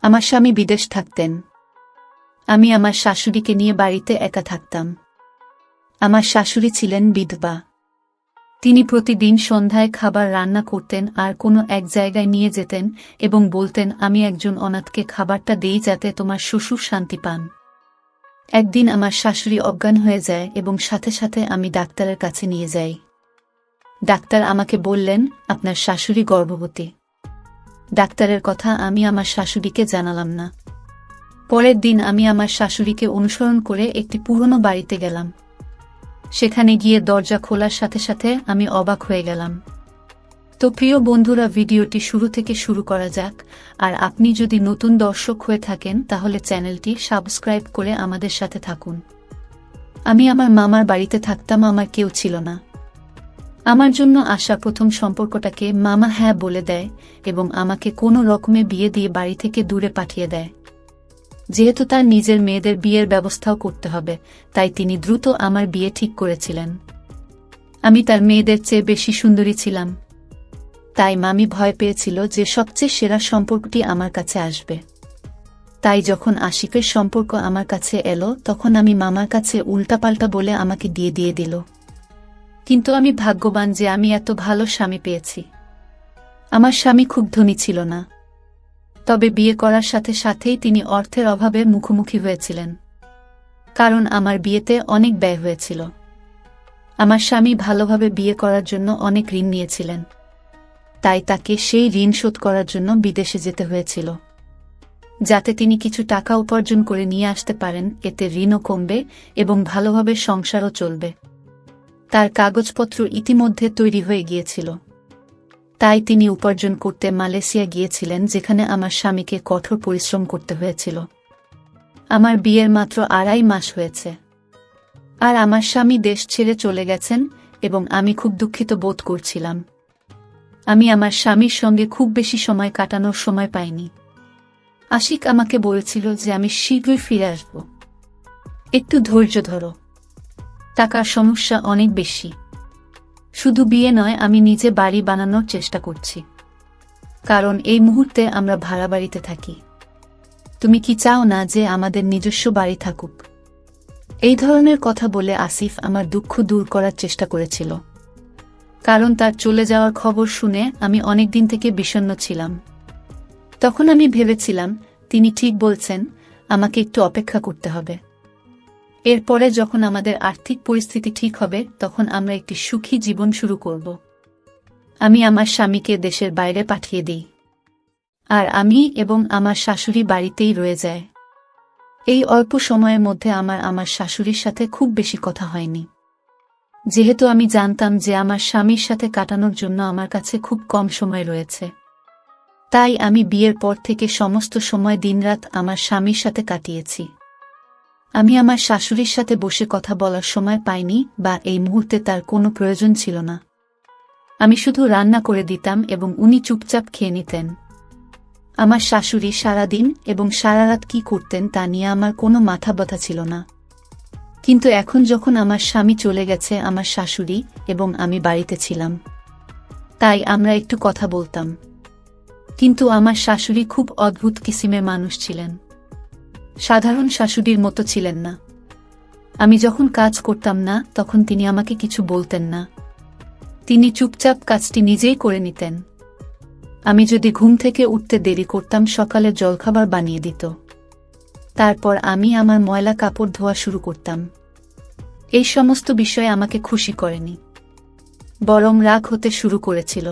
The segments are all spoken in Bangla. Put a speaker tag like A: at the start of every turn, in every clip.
A: আমার স্বামী বিদেশ থাকতেন। আমি আমার শাশুড়িকে নিয়ে বাড়িতে একা থাকতাম। আমার শাশুড়ি ছিলেন বিধবা। তিনি প্রতিদিন সন্ধ্যায় খাবার রান্না করতেন আর কোনো এক জায়গায় নিয়ে যেতেন এবং বলতেন, আমি একজন অনাথকে খাবারটা দেই যাতে তোমার শ্বশুর শান্তি পান। একদিন আমার শাশুড়ি অজ্ঞান হয়ে যায় এবং সাথে সাথে আমি ডাক্তারের কাছে নিয়ে যাই। ডাক্তার আমাকে বললেন, আপনার শাশুড়ি গর্ভবতী। ডাক্তারের কথা আমি আমার শাশুড়িকে জানালাম না। পরের দিন আমি আমার শাশুড়িকে অনুসরণ করে একটি পুরনো বাড়িতে গেলাম। সেখানে গিয়ে দরজা খোলার সাথে সাথে আমি অবাক হয়ে গেলাম। তো প্রিয় বন্ধুরা, ভিডিওটি শুরু থেকে শুরু করা যাক। আর আপনি যদি নতুন দর্শক হয়ে থাকেন তাহলে চ্যানেলটি সাবস্ক্রাইব করে আমাদের সাথে থাকুন। আমি আমার মামার বাড়িতে থাকতাম, আমার কেউ ছিল না। আমার জন্য আসা প্রথম সম্পর্কটাকে মামা হ্যাঁ বলে দেয় এবং আমাকে কোনো রকমে বিয়ে দিয়ে বাড়ি থেকে দূরে পাঠিয়ে দেয়। যেহেতু তার নিজের মেয়েদের বিয়ের ব্যবস্থাও করতে হবে, তাই তিনি দ্রুত আমার বিয়ে ঠিক করেছিলেন। আমি তার মেয়েদের চেয়ে বেশি সুন্দরী ছিলাম, তাই মামি ভয় পেয়েছিল যে সবচেয়ে সেরা সম্পর্কটি আমার কাছে আসবে। তাই যখন আসিফের সম্পর্ক আমার কাছে এলো তখন আমি মামার কাছে উল্টাপাল্টা বলে আমাকে দিয়ে দিল। কিন্তু আমি ভাগ্যবান যে আমি এত ভালো স্বামী পেয়েছি। আমার স্বামী খুব ধনী ছিল না, তবে বিয়ে করার সাথে সাথেই তিনি অর্থের অভাবে মুখোমুখি হয়েছিলেন, কারণ আমার বিয়েতে অনেক ব্যয় হয়েছিল। আমার স্বামী ভালোভাবে বিয়ে করার জন্য অনেক ঋণ নিয়েছিলেন, তাই তাকে সেই ঋণ শোধ করার জন্য বিদেশে যেতে হয়েছিল, যাতে তিনি কিছু টাকা উপার্জন করে নিয়ে আসতে পারেন। এতে ঋণও কমবে এবং ভালোভাবে সংসারও চলবে। তার কাগজপত্র ইতিমধ্যে তৈরি হয়ে গিয়েছিল, তাই তিনি উপার্জন করতে মালয়েশিয়া গিয়েছিলেন, যেখানে আমার স্বামীকে কঠোর পরিশ্রম করতে হয়েছিল। আমার বিয়ের মাত্র 2.5 মাস হয়েছে আর আমার স্বামী দেশ ছেড়ে চলে গেছেন এবং আমি খুব দুঃখিত বোধ করছিলাম। আমি আমার স্বামীর সঙ্গে খুব বেশি সময় কাটানোর সময় পাইনি। আশিক আমাকে বলেছিল যে আমি শীঘ্রই ফিরে আসব, একটু ধৈর্য ধরো, টাকার সমস্যা অনেক বেশি। শুধু বিয়ে নয়, আমি নিজে বাড়ি বানানোর চেষ্টা করছি, কারণ এই মুহূর্তে আমরা ভাড়া বাড়িতে থাকি। তুমি কি চাও না যে আমাদের নিজস্ব বাড়ি থাকুক? এই ধরনের কথা বলে আসিফ আমার দুঃখ দূর করার চেষ্টা করেছিল, কারণ তার চলে যাওয়ার খবর শুনে আমি অনেক দিন থেকে বিষণ্ণ ছিলাম। তখন আমি ভেবেছিলাম তিনি ঠিক বলছেন, আমাকে একটু অপেক্ষা করতে হবে। এরপরে যখন আমাদের আর্থিক পরিস্থিতি ঠিক হবে তখন আমরা একটি সুখী জীবন শুরু করব। আমি আমার স্বামীকে দেশের বাইরে পাঠিয়ে দিই আর আমি এবং আমার শাশুড়ি বাড়িতেই রয়ে যায়। এই অল্প সময়ের মধ্যে আমার শাশুড়ির সাথে খুব বেশি কথা হয়নি, যেহেতু আমি জানতাম যে আমার স্বামীর সাথে কাটানোর জন্য আমার কাছে খুব কম সময় রয়েছে। তাই আমি বিয়ের পর থেকে সমস্ত সময় দিনরাত আমার স্বামীর সাথে কাটিয়েছি। আমি আমার শাশুড়ির সাথে বসে কথা বলার সময় পাইনি বা এই মুহূর্তে তার কোনো প্রয়োজন ছিল না। আমি শুধু রান্না করে দিতাম এবং উনি চুপচাপ খেয়ে নিতেন। আমার শাশুড়ি সারাদিন এবং সারারাত কি করতেন তা নিয়ে আমার কোনো মাথা ব্যথা ছিল না। কিন্তু এখন যখন আমার স্বামী চলে গেছে, আমার শাশুড়ি এবং আমি বাড়িতে ছিলাম, তাই আমরা একটু কথা বলতাম। কিন্তু আমার শাশুড়ি খুব অদ্ভুত কিসিমের মানুষ ছিলেন, সাধারণ শাশুড়ির মতো ছিলেন না। আমি যখন কাজ করতাম না তখন তিনি আমাকে কিছু বলতেন না, তিনি চুপচাপ কাজটি নিজেই করে নিতেন। আমি যদি ঘুম থেকে উঠতে দেরি করতাম, সকালে জলখাবার বানিয়ে দিত। তারপর আমি আমার ময়লা কাপড় ধোয়া শুরু করতাম। এই সমস্ত বিষয় আমাকে খুশি করেনি, বরং রাগ হতে শুরু করেছিল।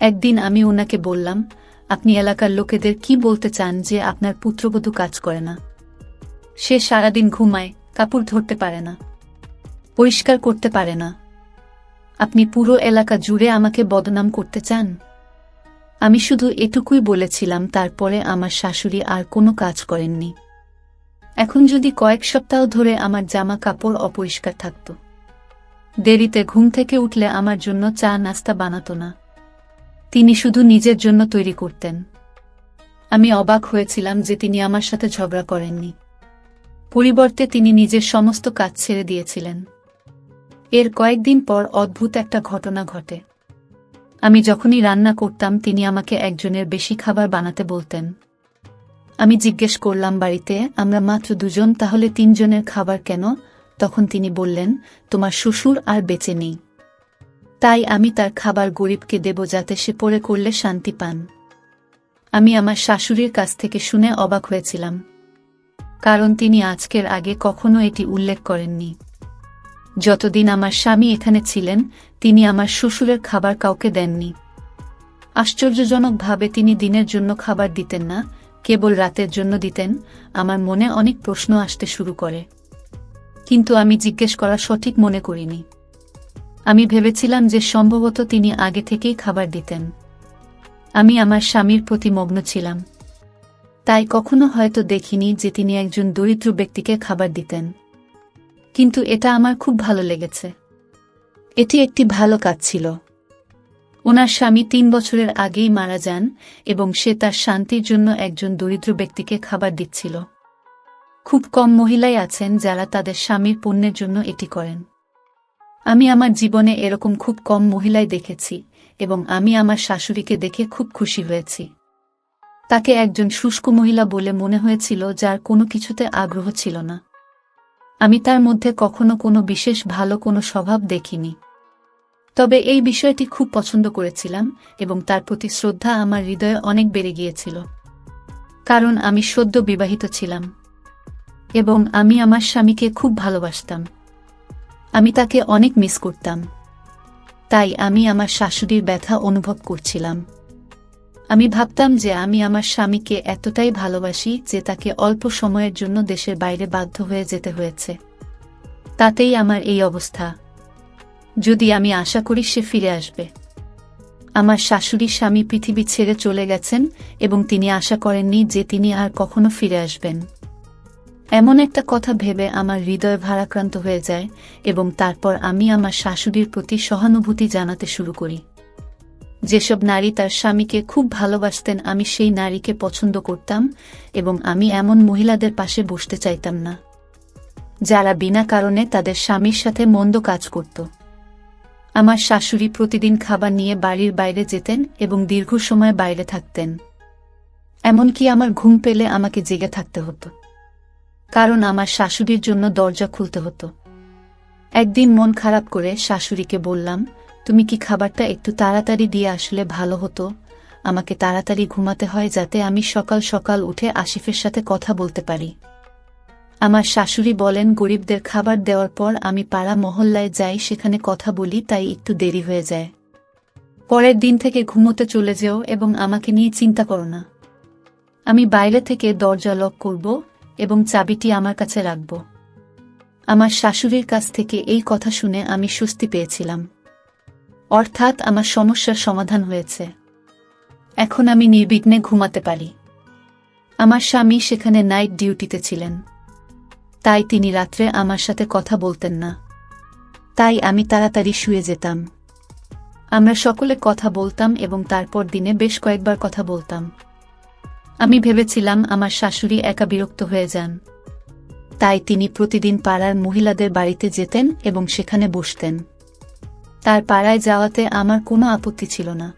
A: একদিন আমি ওনাকে বললাম, আপনি এলাকার লোকেদের কি বলতে চান যে আপনার পুত্রবধূ কাজ করে না? সে সারাদিন ঘুমায়, কাপড় ধরতে পারে না, পরিষ্কার করতে পারে না। আপনি পুরো এলাকা জুড়ে আমাকে বদনাম করতে চান? আমি শুধু এটুকুই বলেছিলাম। তারপরে আমার শাশুড়ি আর কোনো কাজ করেননি। এখন যদি কয়েক সপ্তাহ ধরে আমার জামা কাপড় অপরিষ্কার থাকত, দেরিতে ঘুম থেকে উঠলে আমার জন্য চা নাস্তা বানাতো না, তিনি শুধু নিজের জন্য তৈরি করতেন। আমি অবাক হয়েছিলাম যে তিনি আমার সাথে ঝগড়া করেননি, পরিবর্তে তিনি নিজের সমস্ত কাজ ছেড়ে দিয়েছিলেন। এর কয়েকদিন পর অদ্ভুত একটা ঘটনা ঘটে। আমি যখনই রান্না করতাম তিনি আমাকে একজনের বেশি খাবার বানাতে বলতেন। আমি জিজ্ঞেস করলাম, বাড়িতে আমরা মাত্র দুজন, তাহলে তিনজনের খাবার কেন? তখন তিনি বললেন, তোমার শ্বশুর আর বেঁচে নেই, তাই আমি তার খাবার গরিবকে দেব যাতে সে পরে করলে শান্তি পান। আমি আমার শাশুড়ির কাছ থেকে শুনে অবাক হয়েছিলাম, কারণ তিনি আজকের আগে কখনো এটি উল্লেখ করেননি। যতদিন আমার স্বামী এখানে ছিলেন তিনি আমার শ্বশুরের খাবার কাউকে দেননি। আশ্চর্যজনকভাবে তিনি দিনের জন্য খাবার দিতেন না, কেবল রাতের জন্য দিতেন। আমার মনে অনেক প্রশ্ন আসতে শুরু করে, কিন্তু আমি জিজ্ঞেস করা সঠিক মনে করিনি। আমি ভেবেছিলাম যে সম্ভবত তিনি আগে থেকেই খাবার দিতেন। আমি আমার স্বামীর প্রতি মগ্ন ছিলাম, তাই কখনো হয়তো দেখিনি যে তিনি একজন দরিদ্র ব্যক্তিকে খাবার দিতেন। কিন্তু এটা আমার খুব ভালো লেগেছে। এটি একটি ভালো কাজ ছিল। ওনার স্বামী ৩ বছরের আগেই মারা যান এবং সে তার শান্তির জন্য একজন দরিদ্র ব্যক্তিকে খাবার দিচ্ছিল। খুব কম মহিলাই আছেন যারা তাদের স্বামীর পুণ্যের জন্য এটি করেন। আমি আমার জীবনে এরকম খুব কম মহিলাই দেখেছি এবং আমি আমার শাশুড়িকে দেখে খুব খুশি হয়েছি। তাকে একজন শুষ্ক মহিলা বলে মনে হয়েছিল, যার কোনো কিছুতে আগ্রহ ছিল না। আমি তার মধ্যে কখনো কোনো বিশেষ ভালো কোনো স্বভাব দেখিনি, তবে এই বিষয়টি খুব পছন্দ করেছিলাম এবং তার প্রতি শ্রদ্ধা আমার হৃদয়ে অনেক বেড়ে গিয়েছিল, কারণ আমি সদ্য বিবাহিত ছিলাম এবং আমি আমার স্বামীকে খুব ভালোবাসতাম। আমি তাকে অনেক মিস করতাম, তাই আমি আমার শাশুড়ির ব্যথা অনুভব করছিলাম। আমি ভাবতাম যে আমি আমার স্বামীকে এতটাই ভালোবাসি যে তাকে অল্প সময়ের জন্য দেশের বাইরে বাধ্য হয়ে যেতে হয়েছে, তাতেই আমার এই অবস্থা। যদি আমি আশা করি সে ফিরে আসবে। আমার শাশুড়ির স্বামী পৃথিবী ছেড়ে চলে গেছেন এবং তিনি আশা করেননি যে তিনি আর কখনো ফিরে আসবেন। এমন একটা কথা ভেবে আমার হৃদয় ভারাক্রান্ত হয়ে যায় এবং তারপর আমি আমার শাশুড়ির প্রতি সহানুভূতি জানাতে শুরু করি। যেসব নারী তার স্বামীকে খুব ভালোবাসতেন আমি সেই নারীকে পছন্দ করতাম এবং আমি এমন মহিলাদের পাশে বসতে চাইতাম না, যারা বিনা কারণে তাদের স্বামীর সাথে মন্দ কাজ করত। আমার শাশুড়ি প্রতিদিন খাবার নিয়ে বাড়ির বাইরে যেতেন এবং দীর্ঘ সময় বাইরে থাকতেন। এমনকি আমার ঘুম পেলে আমাকে জেগে থাকতে হতো, কারণ আমার শাশুড়ির জন্য দরজা খুলতে হতো। একদিন মন খারাপ করে শাশুড়িকে বললাম, তুমি কি খাবারটা একটু তাড়াতাড়ি দিয়ে আসলে ভালো হতো? আমাকে তাড়াতাড়ি ঘুমাতে হয় যাতে আমি সকাল সকাল উঠে আসিফের সাথে কথা বলতে পারি। আমার শাশুড়ি বলেন, গরিবদের খাবার দেওয়ার পর আমি পাড়া মহল্লায় যাই, সেখানে কথা বলি, তাই একটু দেরি হয়ে যায়। পরের দিন থেকে ঘুমোতে চলে যেও এবং আমাকে নিয়ে চিন্তা করো না। আমি বাইরে থেকে দরজা লক করব এবং চাবিটি আমার কাছে রাখব। আমার শাশুড়ির কাছ থেকে এই কথা শুনে আমি স্বস্তি পেয়েছিলাম, অর্থাৎ আমার সমস্যার সমাধান হয়েছে। এখন আমি নির্বিঘ্নে ঘুমাতে পারি। আমার স্বামী সেখানে নাইট ডিউটিতে ছিলেন, তাই তিনি রাত্রে আমার সাথে কথা বলতেন না, তাই আমি তাড়াতাড়ি শুয়ে যেতাম। আমরা সকলে কথা বলতাম এবং তারপর দিনে বেশ কয়েকবার কথা বলতাম। আমি ভেবেছিলাম আমার শাশুড়ি একা বিরক্ত হয়ে যান, তাই তিনি প্রতিদিন পাড়ার মহিলাদের বাড়িতে যেতেন এবং সেখানে বসতেন। তার পাড়ায় যাওয়াতে আমার কোনো আপত্তি ছিল না।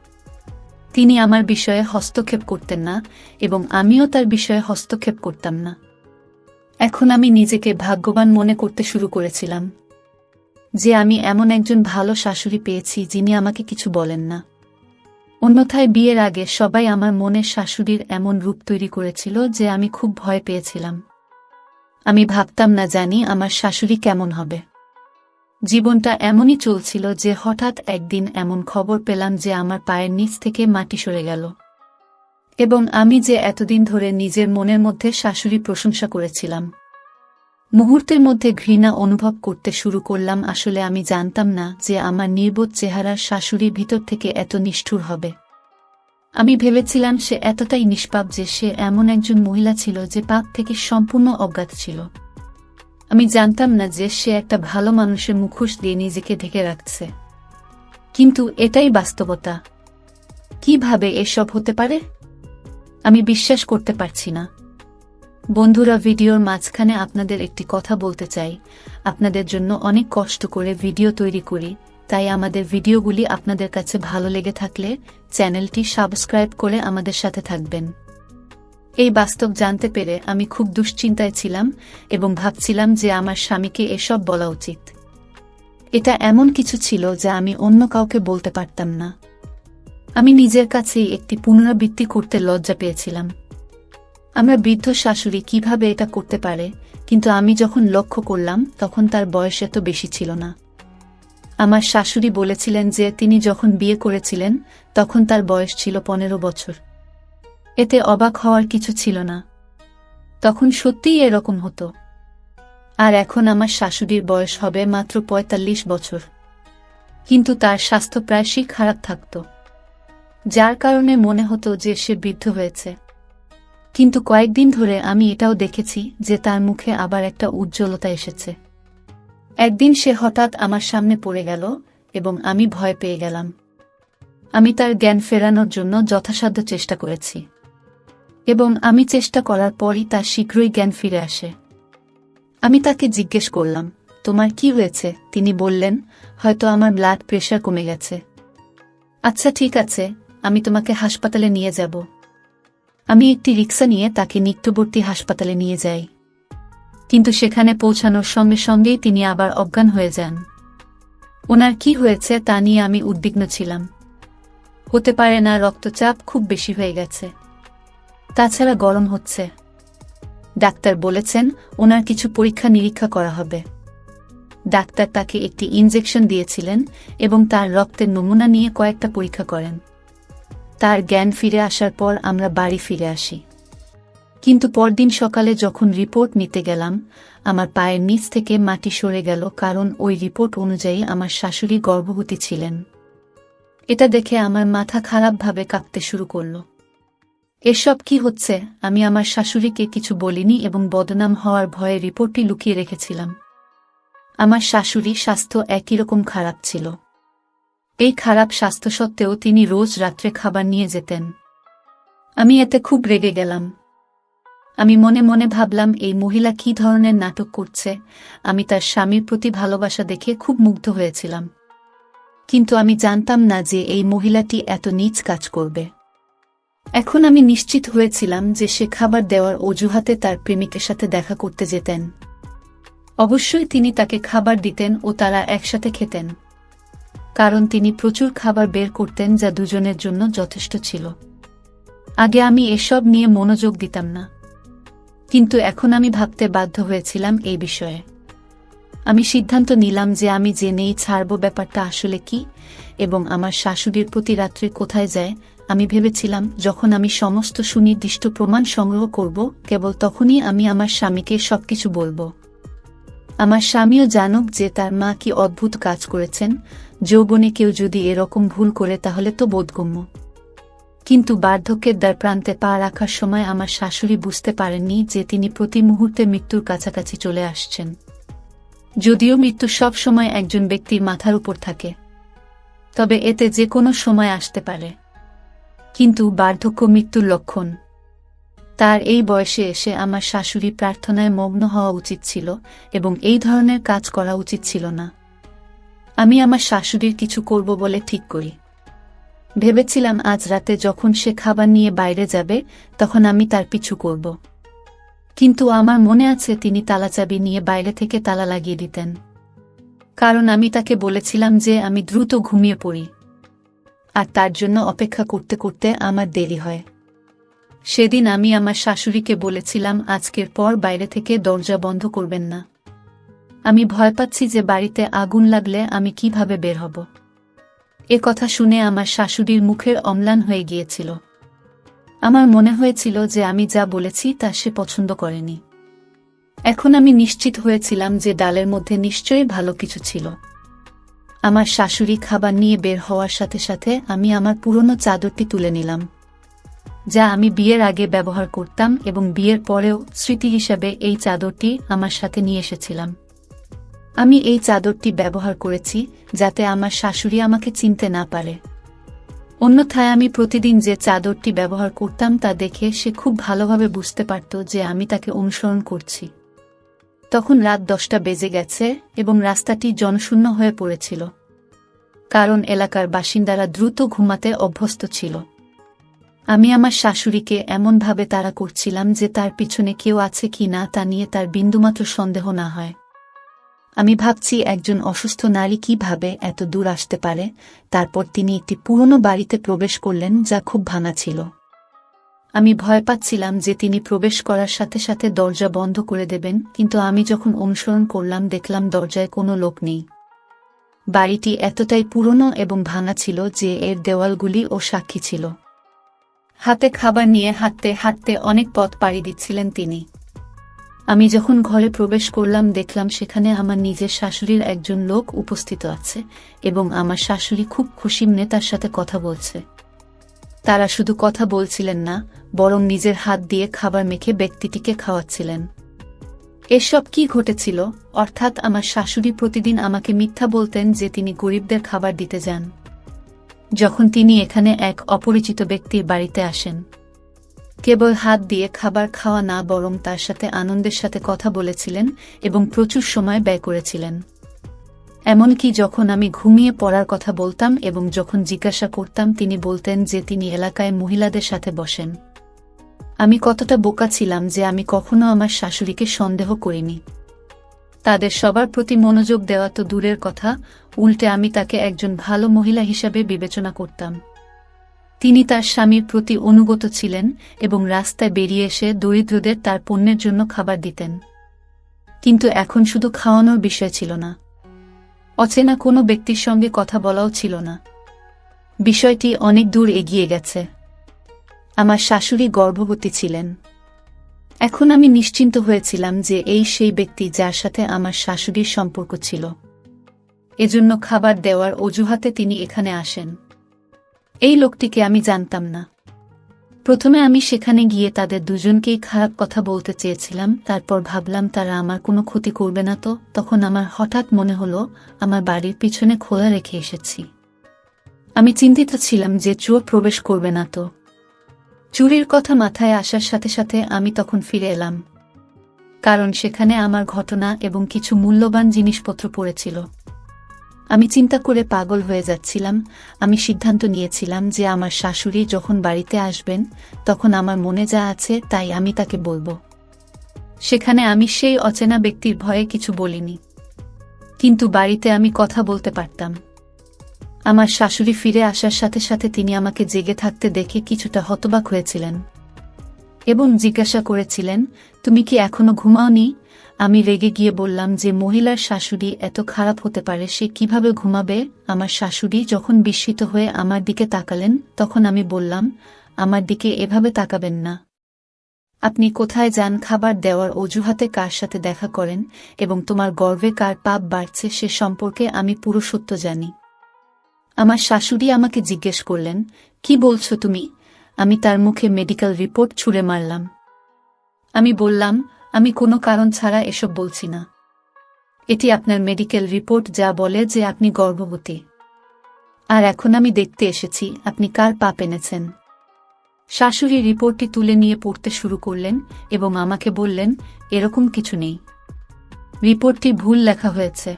A: তিনি আমার বিষয়ে হস্তক্ষেপ করতেন না এবং আমিও তার বিষয়ে হস্তক্ষেপ করতাম না। এখন আমি নিজেকে ভাগ্যবান মনে করতে শুরু করেছিলাম যে আমি এমন একজন ভালো শাশুড়ি পেয়েছি যিনি আমাকে কিছু বলেন না। অন্যথায় বিয়ের আগে সবাই আমার মনে শাশুড়ির এমন রূপ তৈরি করেছিল যে আমি খুব ভয় পেয়েছিলাম। আমি ভাবতাম না জানি আমার শাশুড়ি কেমন হবে। জীবনটা এমনই চলছিল যে হঠাৎ একদিন এমন খবর পেলাম যে আমার পায়ের নিচ থেকে মাটি সরে গেল এবং আমি যে এতদিন ধরে নিজের মনের মধ্যে শাশুড়ি প্রশংসা করেছিলাম, মুহূর্তের মধ্যে ঘৃণা অনুভব করতে শুরু করলাম। আসলে আমি জানতাম না যে আমার নির্বোধ চেহারার শাশুড়ি ভিতর থেকে এত নিষ্ঠুর হবে। আমি ভেবেছিলাম সে এতটাই নিষ্পাপ যে সে এমন একজন মহিলা ছিল যে পাপ থেকে সম্পূর্ণ অজ্ঞাত ছিল। আমি জানতাম না যে সে একটা ভালো মানুষের মুখোশ দিয়ে নিজেকে ঢেকে রাখছে। কিন্তু এটাই বাস্তবতা। কিভাবে এসব হতে পারে? আমি বিশ্বাস করতে পারছি না। বন্ধুরা, ভিডিওর মাঝখানে আপনাদের একটি কথা বলতে চাই। আপনাদের জন্য অনেক কষ্ট করে ভিডিও তৈরি করি, তাই আমাদের ভিডিওগুলি আপনাদের কাছে ভালো লেগে থাকলে চ্যানেলটি সাবস্ক্রাইব করে আমাদের সাথে থাকবেন। এই বাস্তব জানতে পেরে আমি খুব দুশ্চিন্তায় ছিলাম এবং ভাবছিলাম যে আমার স্বামীকে এসব বলা উচিত। এটা এমন কিছু ছিল যা আমি অন্য কাউকে বলতে পারতাম না। আমি নিজের কাছেই একটি পুনরাবৃত্তি করতে লজ্জা পেয়েছিলাম। আমার বৃদ্ধ শাশুড়ি কিভাবে এটা করতে পারে, কিন্তু আমি যখন লক্ষ্য করলাম তখন তার বয়স এত বেশি ছিল না। আমার শাশুড়ি বলেছিলেন যে তিনি যখন বিয়ে করেছিলেন তখন তার বয়স ছিল 15 বছর। এতে অবাক হওয়ার কিছু ছিল না, তখন সত্যিই এরকম হতো। আর এখন আমার শাশুড়ির বয়স হবে মাত্র 45 বছর, কিন্তু তার স্বাস্থ্য প্রায়শই খারাপ থাকত, যার কারণে মনে হতো যে সে বৃদ্ধ হয়েছে। কিন্তু কয়েকদিন ধরে আমি এটাও দেখেছি যে তার মুখে আবার একটা উজ্জ্বলতা এসেছে। একদিন সে হঠাৎ আমার সামনে পড়ে গেল এবং আমি ভয় পেয়ে গেলাম। আমি তার জ্ঞান ফেরানোর জন্য যথাসাধ্য চেষ্টা করেছি এবং আমি চেষ্টা করার পরই তার শীঘ্রই জ্ঞান ফিরে আসে। আমি তাকে জিজ্ঞেস করলাম, তোমার কি হয়েছে? তিনি বললেন, হয়তো আমার ব্লাড প্রেশার কমে গেছে। আচ্ছা ঠিক আছে, আমি তোমাকে হাসপাতালে নিয়ে যাব। আমি একটি রিক্সা নিয়ে তাকে নিকটবর্তী হাসপাতালে নিয়ে যাই, কিন্তু সেখানে পৌঁছানোর সঙ্গে সঙ্গেই তিনি আবার অজ্ঞান হয়ে যান। ওনার কি হয়েছে তা নিয়ে আমি উদ্বিগ্ন ছিলাম। হতে পারে না রক্তচাপ খুব বেশি হয়ে গেছে, তাছাড়া গরম হচ্ছে। ডাক্তার বলেছেন ওনার কিছু পরীক্ষা নিরীক্ষা করা হবে। ডাক্তার তাকে একটি ইনজেকশন দিয়েছিলেন এবং তার রক্তের নমুনা নিয়ে কয়েকটা পরীক্ষা করেন। তার জ্ঞান ফিরে আসার পর আমরা বাড়ি ফিরে আসি। কিন্তু পরদিন সকালে যখন রিপোর্ট নিতে গেলাম, আমার পায়ের নিচ থেকে মাটি সরে গেল, কারণ ওই রিপোর্ট অনুযায়ী আমার শাশুড়ি গর্ভবতী ছিলেন। এটা দেখে আমার মাথা খারাপভাবে কাঁপতে শুরু করল। এসব কি হচ্ছে? আমি আমার শাশুড়িকে কিছু বলিনি এবং বদনাম হওয়ার ভয়ে রিপোর্টটি লুকিয়ে রেখেছিলাম। আমার শাশুড়ি স্বাস্থ্য একই রকম খারাপ ছিল। এই খারাপ স্বাস্থ্য সত্ত্বেও তিনি রোজ রাত্রে খাবার নিয়ে যেতেন। আমি এতে খুব রেগে গেলাম। আমি মনে মনে ভাবলাম, এই মহিলা কি ধরনের নাটক করছে। আমি তার স্বামীর প্রতি ভালোবাসা দেখে খুব মুগ্ধ হয়েছিলাম, কিন্তু আমি জানতাম না যে এই মহিলাটি এত নীচ কাজ করবে। এখন আমি নিশ্চিত হয়েছিলাম যে সে খাবার দেওয়ার অজুহাতে তার প্রেমিকের সাথে দেখা করতে যেতেন। অবশ্যই তিনি তাকে খাবার দিতেন ও তারা একসাথে খেতেন, কারণ তিনি প্রচুর খাবার বের করতেন যা দুজনের জন্য যথেষ্ট ছিল। আগে আমি এসব নিয়ে মনোযোগ দিতাম না, কিন্তু এখন আমি ভাবতে বাধ্য হয়েছিলাম এই বিষয়ে। আমি সিদ্ধান্ত নিলাম যে আমি জেনেই ছাড়ব ব্যাপারটা আসলে কি এবং আমার শাশুড়ির প্রতি রাত্রে কোথায় যায়। আমি ভেবেছিলাম যখন আমি সমস্ত সুনির্দিষ্ট প্রমাণ সংগ্রহ করব, কেবল তখনই আমি আমার স্বামীকে সবকিছু বলবো। আমার স্বামীও জানুক যে তার মা কি অদ্ভুত কাজ করেছেন। যৌবনে কেউ যদি এরকম ভুল করে তাহলে তো বোধগম্য, কিন্তু বার্ধক্যের দ্বার প্রান্তে পা রাখার সময় আমার শাশুড়ি বুঝতে পারেননি যে তিনি প্রতি মুহূর্তে মৃত্যুর কাছাকাছি চলে আসছেন। যদিও মৃত্যু সব সময় একজন ব্যক্তির মাথার উপর থাকে, তবে এতে যে কোনো সময় আসতে পারে। কিন্তু বার্ধক্য মৃত্যুর লক্ষণ। তার এই বয়সে এসে আমার শাশুড়ি প্রার্থনায় মগ্ন হওয়া উচিত ছিল এবং এই ধরনের কাজ করা উচিত ছিল না। আমি আমার শাশুড়ির কিছু করব বলে ঠিক করি। ভেবেছিলাম আজ রাতে যখন সে খাবার নিয়ে বাইরে যাবে তখন আমি তার পিছু করব। কিন্তু আমার মনে আছে তিনি তালাচাবি নিয়ে বাইরে থেকে তালা লাগিয়ে দিতেন, কারণ আমি তাকে বলেছিলাম যে আমি দ্রুত ঘুমিয়ে পড়ি, আর তার জন্য অপেক্ষা করতে করতে আমার দেরি হয়। সেদিন আমি আমার শাশুড়িকে বলেছিলাম আজকের পর বাইরে থেকে দরজা বন্ধ করবেন না। আমি ভয় পাচ্ছি যে বাড়িতে আগুন লাগলে আমি কিভাবে বের হব। এ কথা শুনে আমার শাশুড়ির মুখের অম্লান হয়ে গিয়েছিল। আমার মনে হয়েছিল যে আমি যা বলেছি তা সে পছন্দ করেনি। এখন আমি নিশ্চিত হয়েছিলাম যে ডালের মধ্যে নিশ্চয়ই ভালো কিছু ছিল। আমার শাশুড়ি খাবার নিয়ে বের হওয়ার সাথে সাথে আমি আমার পুরনো চাদরটি তুলে নিলাম, যা আমি বিয়ের আগে ব্যবহার করতাম এবং বিয়ের পরেও স্মৃতি হিসাবে এই চাদরটি আমার সাথে নিয়ে এসেছিলাম। আমি এই চাদরটি ব্যবহার করেছি যাতে আমার শাশুড়ি আমাকে চিনতে না পারে। অন্যথায় আমি প্রতিদিন যে চাদরটি ব্যবহার করতাম তা দেখে সে খুব ভালোভাবে বুঝতে পারত যে আমি তাকে অনুসরণ করছি। তখন রাত 10টা বেজে গেছে এবং রাস্তাটি জনশূন্য হয়ে পড়েছিল, কারণ এলাকার বাসিন্দারা দ্রুত ঘুমাতে অভ্যস্ত ছিল। আমি আমার শাশুড়িকে এমনভাবে তাড়া করছিলাম যে তার পিছনে কেউ আছে কি না তা নিয়ে তার বিন্দুমাত্র সন্দেহ না হয়। আমি ভাবছি একজন অসুস্থ নারী কিভাবে এত দূর আসতে পারে। তারপর তিনি একটি পুরনো বাড়িতে প্রবেশ করলেন যা খুব ভাঙা ছিল। আমি ভয় পাচ্ছিলাম যে তিনি প্রবেশ করার সাথে সাথে দরজা বন্ধ করে দেবেন, কিন্তু আমি যখন অনুসরণ করলাম দেখলাম দরজায় কোনো লোক নেই। বাড়িটি এতটাই পুরনো এবং ভাঙা ছিল যে এর দেওয়ালগুলি ও সাক্ষী ছিল। হাতে খাবার নিয়ে হাঁটতে হাঁটতে অনেক পথ পাড়ি দিচ্ছিলেন তিনি। আমি যখন ঘরে প্রবেশ করলাম দেখলাম সেখানে আমার নিজের শাশুড়ির একজন লোক উপস্থিত আছে এবং আমার শাশুড়ি খুব খুশি মনে তার সাথে কথা বলছে। তারা শুধু কথা বলছিলেন না, বরং নিজের হাত দিয়ে খাবার মেখে ব্যক্তিটিকে খাওয়াচ্ছিলেন। এসব কি ঘটেছিল? অর্থাৎ আমার শাশুড়ি প্রতিদিন আমাকে মিথ্যা বলতেন যে তিনি গরিবদের খাবার দিতে যান, যখন তিনি এখানে এক অপরিচিত ব্যক্তির বাড়িতে আসেন। কেবল হাত দিয়ে খাবার খাওয়া না, বরং তার সাথে আনন্দের সাথে কথা বলেছিলেন এবং প্রচুর সময় ব্যয় করেছিলেন। এমনকি যখন আমি ঘুমিয়ে পড়ার কথা বলতাম এবং যখন জিজ্ঞাসা করতাম তিনি বলতেন যে তিনি এলাকায় মহিলাদের সাথে বসেন। আমি কতটা বোকা ছিলাম যে আমি কখনো আমার শাশুড়িকে সন্দেহ করিনি। তাদের সবার প্রতি মনোযোগ দেওয়া তো দূরের কথা, উল্টে আমি তাকে একজন ভালো মহিলা হিসাবে বিবেচনা করতাম। তিনি তার স্বামীর প্রতি অনুগত ছিলেন এবং রাস্তায় বেরিয়ে এসে দরিদ্রদের তার পণ্যের জন্য খাবার দিতেন। কিন্তু এখন শুধু খাওয়ানোর বিষয় ছিল না, অচেনা কোনো ব্যক্তির সঙ্গে কথা বলাও ছিল না। বিষয়টি অনেক দূর এগিয়ে গেছে। আমার শাশুড়ি গর্ভবতী ছিলেন। এখন আমি নিশ্চিন্ত হয়েছিলাম যে এই সেই ব্যক্তি যার সাথে আমার শাশুড়ির সম্পর্ক ছিল। এজন্য খাবার দেওয়ার অজুহাতে তিনি এখানে আসেন। এই লোকটিকে আমি জানতাম না। প্রথমে আমি সেখানে গিয়ে তাদের দুজনকেই খারাপ কথা বলতে চেয়েছিলাম, তারপর ভাবলাম তারা আমার কোনো ক্ষতি করবে না তো। তখন আমার হঠাৎ মনে হলো আমার বাড়ির পিছনে খোলা রেখে এসেছি। আমি চিন্তিত ছিলাম যে চোর প্রবেশ করবে না তো। চুরির কথা মাথায় আসার সাথে সাথে আমি তখন ফিরে এলাম, কারণ সেখানে আমার ঘটনা এবং কিছু মূল্যবান জিনিসপত্র পড়েছিল। আমি চিন্তা করে পাগল হয়ে যাচ্ছিলাম। আমি সিদ্ধান্ত নিয়েছিলাম যে আমার শাশুড়ি যখন বাড়িতে আসবেন তখন আমার মনে যা আছে তাই আমি তাকে বলবো। সেখানে আমি সেই অচেনা ব্যক্তির ভয়ে কিছু বলিনি, কিন্তু বাড়িতে আমি কথা বলতে পারতাম। আমার শাশুড়ি ফিরে আসার সাথে সাথে তিনি আমাকে জেগে থাকতে দেখে কিছুটা হতবাক হয়েছিলেন এবং জিজ্ঞাসা করেছিলেন, তুমি কি এখনো ঘুমাওনি? আমি রেগে গিয়ে বললাম যে মহিলার শাশুড়ি এত খারাপ হতে পারে, সে কিভাবে ঘুমাবে? আমার শাশুড়ি যখন বিস্মিত হয়ে আমার দিকে তাকালেন তখন আমি বললাম, আমার দিকে এভাবে তাকাবেন না। আপনি কোথায় যান, খাবার দেওয়ার অজুহাতে কার সাথে দেখা করেন এবং তোমার গর্ভে কার পাপ বাড়ছে সে সম্পর্কে আমি পুরো সত্য জানি। আমার শাশুড়ি আমাকে জিজ্ঞেস করলেন, কি বলছো তুমি? আমি তার মুখে মেডিকেল রিপোর্ট ছুঁড়ে মারলাম। আমি বললাম, আমি কোনো কারণ ছাড়া এসব বলছি না। এটি আপনার মেডিকেল রিপোর্ট যা বলে যে আপনি গর্ভবতী। আর এখন আমি দেখতে এসেছি আপনি কার পাপ এনেছেন। শাশুড়ি রিপোর্টটি তুলে নিয়ে পড়তে শুরু করলেন এবং আমাকে বললেন, এরকম কিছু নেই, রিপোর্টটি ভুল লেখা হয়েছে।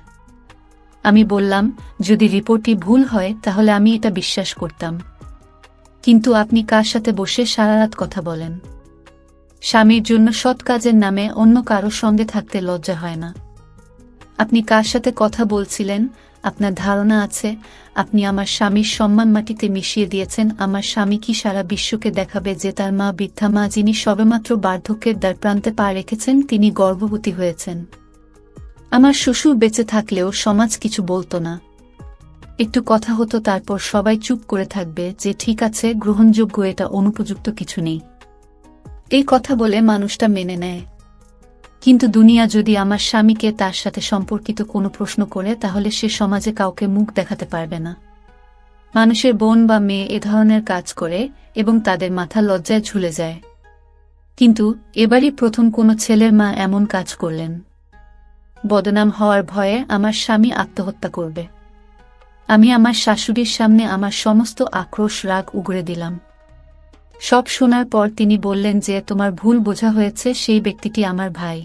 A: আমি বললাম, যদি রিপোর্টটি ভুল হয় তাহলে আমি এটা বিশ্বাস করতাম, কিন্তু আপনি কার সাথে বসে সারারাত কথা বলেন? স্বামীর জন্য সৎ কাজের নামে অন্য কারো সঙ্গে থাকতে লজ্জা হয় না? আপনি কার সাথে কথা বলছিলেন? আপনার ধারণা আছে আপনি আমার স্বামীর সম্মান মাটিতে মিশিয়ে দিয়েছেন? আমার স্বামী কি সারা বিশ্বকে দেখাবে যে তার মা বৃদ্ধা মা, যিনি সবেমাত্র বার্ধক্যের দ্বারপ্রান্তে পা রেখেছেন, তিনি গর্ভবতী হয়েছেন? আমার শ্বশুর বেঁচে থাকলেও সমাজ কিছু বলতো না। একটু কথা হতো, তারপর সবাই চুপ করে থাকবে যে ঠিক আছে, গ্রহণযোগ্য, এটা অনুপযুক্ত কিছু নেই। এই কথা বলে মানুষটা মেনে নেয়। কিন্তু দুনিয়া যদি আমার স্বামীকে তার সাথে সম্পর্কিত কোনো প্রশ্ন করে তাহলে সে সমাজে কাউকে মুখ দেখাতে পারবে না। মানুষের বোন বা মেয়ে এ ধরনের কাজ করে এবং তাদের মাথা লজ্জায় ঝুলে যায়। কিন্তু এবারই প্রথম কোনো ছেলের মা এমন কাজ করলেন। বদনাম হওয়ার ভয়ে আমার স্বামী আত্মহত্যা করবে। আমি আমার শাশুড়ির সামনে আমার সমস্ত আক্রোশ রাগ উগরে দিলাম। সব শোনার পর তিনি বললেন যে তোমার ভুল বোঝা হয়েছে, সেই ব্যক্তিটি আমার ভাই।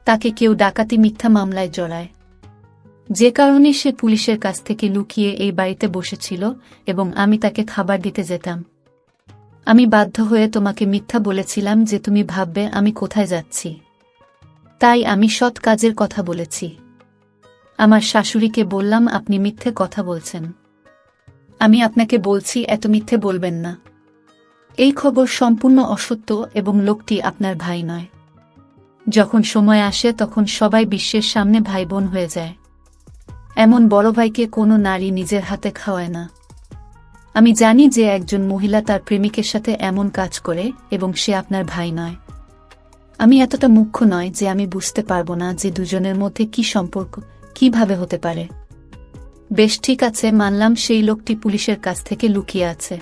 A: তাকে কেউ ডাকাতি মিথ্যা মামলায় জড়ায়, যে কারণে সে পুলিশের কাছ থেকে লুকিয়ে এই বাড়িতে বসেছিল এবং আমি তাকে খাবার দিতে যেতাম। আমি বাধ্য হয়ে তোমাকে মিথ্যা বলেছিলাম যে তুমি ভাববে আমি কোথায় যাচ্ছি। তাই আমি সৎ কাজের কথা বলেছি। আমার শাশুড়িকে বললাম, আপনি মিথ্যে কথা বলছেন। আমি আপনাকে বলছি, এত মিথ্যে বলবেন না। এই খবর সম্পূর্ণ অসত্য এবং লোকটি আপনার ভাই নয়। যখন সময় আসে তখন সবাই বিশ্বের সামনে ভাই বোন হয়ে যায়। এমন বড় ভাইকে কোনো নারী নিজের হাতে খাওয়ায় না। আমি জানি যে একজন মহিলা তার প্রেমিকের সাথে এমন কাজ করে এবং সে আপনার ভাই নয়। আমি এতটা মূর্খ নয় যে আমি বুঝতে পারবো না যে দুজনের মধ্যে কি সম্পর্ক কিভাবে হতে পারে। বেশ, ঠিক আছে, মানলাম সেই লোকটি পুলিশের কাছ থেকে লুকিয়ে আছে।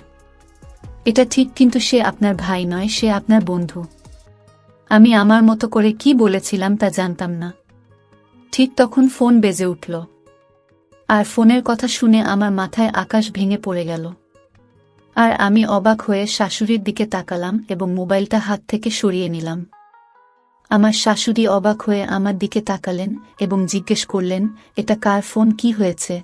A: এটা ঠিক, কিন্তু সে আপনার ভাই নয়, সে আপনার বন্ধু। আমি আমার মতো করে কি বলেছিলাম তা জানতাম না। ঠিক তখন ফোন বেজে উঠল, আর ফোনের কথা শুনে আমার মাথায় আকাশ ভেঙে পড়ে গেল। আর আমি অবাক হয়ে শাশুড়ির দিকে তাকালাম এবং মোবাইলটা হাত থেকে সরিয়ে নিলাম। আমার শাশুড়ি অবাক হয়ে আমার দিকে তাকালেন এবং জিজ্ঞেস করলেন, এটা কার ফোন, কি হয়েছে?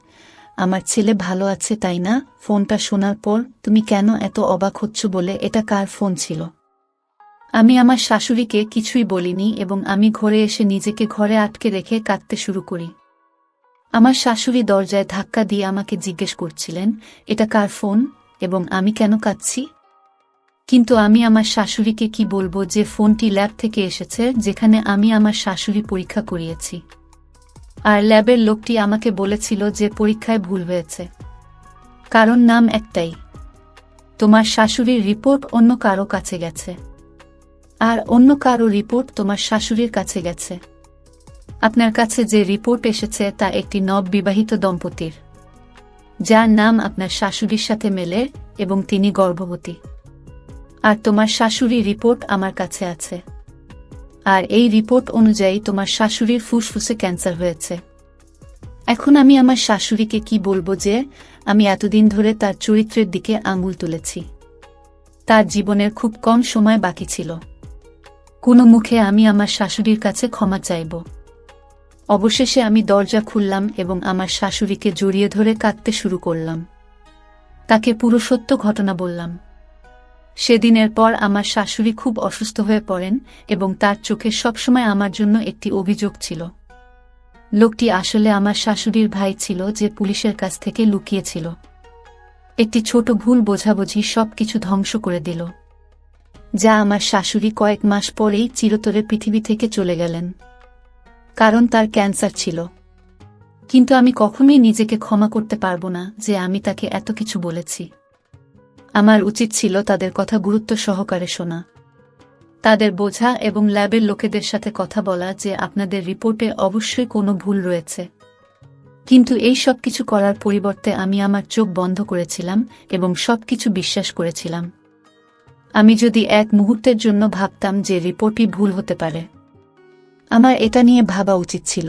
A: আমার ছেলে ভালো আছে তাই না? ফোনটা শোনার পর তুমি কেন এত অবাক হচ্ছ বলে এটা কার ফোন ছিল? আমি আমার শাশুড়িকে কিছুই বলিনি এবং আমি ঘরে এসে নিজেকে ঘরে আটকে রেখে কাঁদতে শুরু করি। আমার শাশুড়ি দরজায় ধাক্কা দিয়ে আমাকে জিজ্ঞেস করছিলেন, এটা কার ফোন এবং আমি কেন কাঁদছি। কিন্তু আমি আমার শাশুড়িকে কি বলবো যে ফোনটি ল্যাব থেকে এসেছে, যেখানে আমি আমার শাশুড়ি পরীক্ষা করিয়েছি। আর ল্যাবের লোকটি আমাকে বলেছিল যে পরীক্ষায় ভুল হয়েছে। কারণ নাম একটাই, তোমার শাশুড়ির রিপোর্ট অন্য কারো কাছে গেছে, আর অন্য কারো রিপোর্ট তোমার শাশুড়ির কাছে গেছে। আপনার কাছে যে রিপোর্ট এসেছে তা একটি নববিবাহিত দম্পতির, যার নাম আপনার শাশুড়ির সাথে মেলে এবং তিনি গর্ভবতী। আর তোমার শাশুড়ির রিপোর্ট আমার কাছে আছে, আর এই রিপোর্ট অনুযায়ী তোমার শাশুড়ির ফুসফুসে ক্যান্সার হয়েছে। এখন আমি আমার শাশুড়িকে কি বলবো যে আমি এতদিন ধরে তার চরিত্রের দিকে আঙুল তুলেছি। তার জীবনের খুব কম সময় বাকি ছিল। কোনো মুখে আমি আমার শাশুড়ির কাছে ক্ষমা চাইব? অবশেষে আমি দরজা খুললাম এবং আমার শাশুড়িকে জড়িয়ে ধরে কাঁদতে শুরু করলাম। তাকে পুরো সত্য ঘটনা বললাম। সেদিনের পর আমার শাশুড়ি খুব অসুস্থ হয়ে পড়েন এবং তার চোখে সবসময় আমার জন্য একটি অভিযোগ ছিল। লোকটি আসলে আমার শাশুড়ির ভাই ছিল যে পুলিশের কাছ থেকে লুকিয়েছিল। একটি ছোট ভুল বোঝাবুঝি সবকিছু ধ্বংস করে দিল, যা আমার শাশুড়ি কয়েক মাস পরেই চিরতরে পৃথিবী থেকে চলে গেলেন, কারণ তার ক্যান্সার ছিল। কিন্তু আমি কখনোই নিজেকে ক্ষমা করতে পারবো না যে আমি তাকে এত কিছু বলেছি। আমার উচিত ছিল তাদের কথা গুরুত্ব সহকারে শোনা, তাদের বোঝা এবং ল্যাবের লোকেদের সাথে কথা বলা যে আপনাদের রিপোর্টে অবশ্যই কোনো ভুল রয়েছে। কিন্তু এই সব কিছু করার পরিবর্তে আমি আমার চোখ বন্ধ করেছিলাম এবং সবকিছু বিশ্বাস করেছিলাম। আমি যদি এক মুহূর্তের জন্য ভাবতাম যে রিপোর্টই ভুল হতে পারে, আমার এটা নিয়ে ভাবা উচিত ছিল,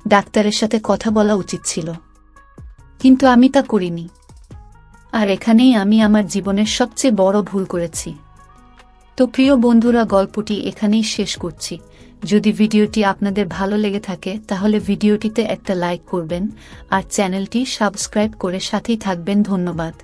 A: ডাক্তারের সাথে কথা বলা উচিত ছিল, কিন্তু আমি তা করিনি। আর এখানেই আমি আমার জীবনের সবচেয়ে বড় ভুল করেছি। তো প্রিয় বন্ধুরা, গল্পটি এখানেই শেষ করছি। যদি ভিডিওটি আপনাদের ভালো লেগে থাকে তাহলে ভিডিওটিতে একটা লাইক করবেন আর চ্যানেলটি সাবস্ক্রাইব করে সাথেই থাকবেন। ধন্যবাদ।